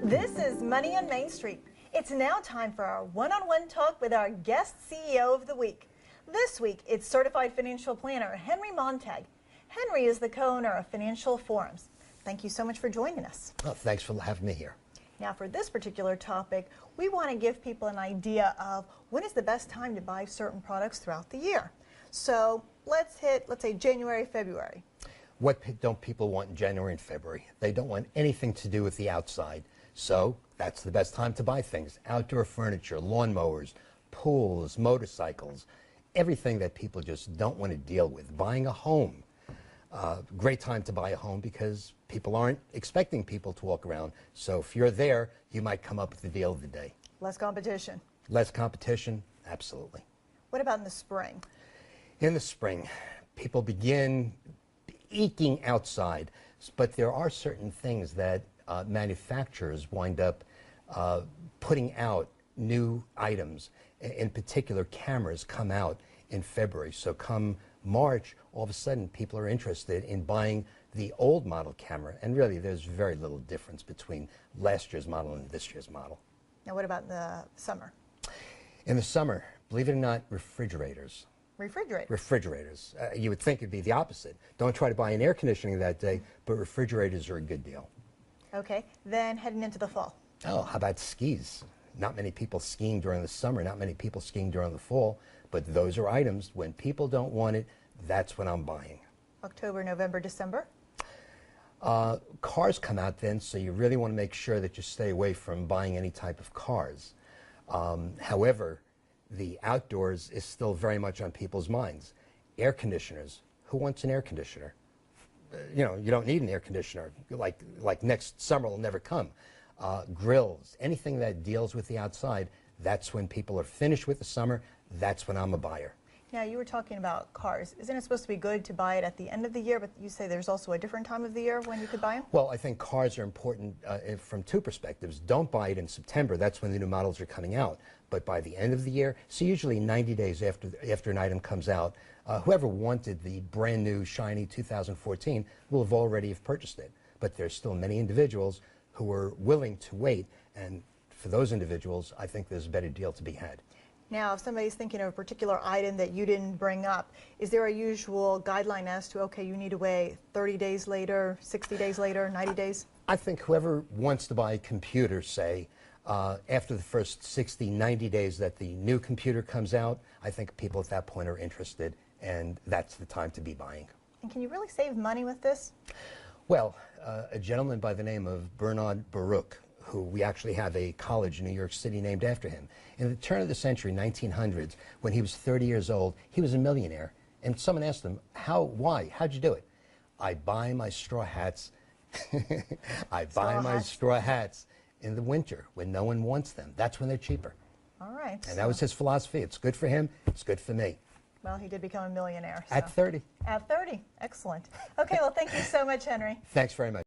This is Money on Main Street. It's now time for our one-on-one talk with our guest CEO of the week. This week, it's certified financial planner Henry Montag. Henry is the co-owner of Financial Forums. Thank you so much for joining us. Oh, thanks for having me here. Now, for this particular topic, we want to give people an idea of when is the best time to buy certain products throughout the year. So let's say January, February. What don't people want in January and February? They don't want anything to do with the outside. So that's the best time to buy things. Outdoor furniture, lawnmowers, pools, motorcycles, everything that people just don't want to deal with. Buying a home. Great time to buy a home because people aren't expecting people to walk around. So if you're there, you might come up with the deal of the day. Less competition. Less competition, absolutely. What about in the spring? In the spring, people begin eking outside, but there are certain things that manufacturers wind up putting out new items. In particular, cameras come out in February. So come March, all of a sudden people are interested in buying the old model camera. And really, there's very little difference between last year's model and this year's model. Now, what about in the summer? In the summer, believe it or not, refrigerators. Refrigerators. You would think it'd be the opposite. Don't try to buy an air conditioning that day, but refrigerators are a good deal. Okay, then heading into the fall. Oh, how about skis? Not many people skiing during the summer, not many people skiing during the fall, but those are items, when people don't want it, that's when I'm buying. October, November, December? Cars come out then, so you really want to make sure that you stay away from buying any type of cars. However, the outdoors is still very much on people's minds. Air conditioners. Who wants an air conditioner? You know, you don't need an air conditioner. Like next summer will never come. Grills, anything that deals with the outside, that's when people are finished with the summer. That's when I'm a buyer. Now, you were talking about cars. Isn't it supposed to be good to buy it at the end of the year, but you say there's also a different time of the year when you could buy them? Well, I think cars are important from two perspectives. Don't buy it in September. That's when the new models are coming out. But by the end of the year, so usually 90 days after an item comes out, whoever wanted the brand new, shiny 2014 will have already purchased it. But there's still many individuals who are willing to wait, and for those individuals, I think there's a better deal to be had. Now, if somebody's thinking of a particular item that you didn't bring up, is there a usual guideline as to, okay, you need to wait 30 days later, 60 days later, 90 days? I think whoever wants to buy a computer, say, after the first 60, 90 days that the new computer comes out, I think people at that point are interested, and that's the time to be buying. And can you really save money with this? Well, a gentleman by the name of Bernard Baruch, who we actually have a college in New York City named after him. In the turn of the century, 1900s, when he was 30 years old, he was a millionaire. And someone asked him, why? How'd you do it? I buy my straw hats. I buy my straw hats in the winter when no one wants them. That's when they're cheaper. All right. And that was his philosophy. It's good for him. It's good for me. Well, he did become a millionaire. So. At 30. At 30. Excellent. Okay, well, thank you so much, Henry. Thanks very much.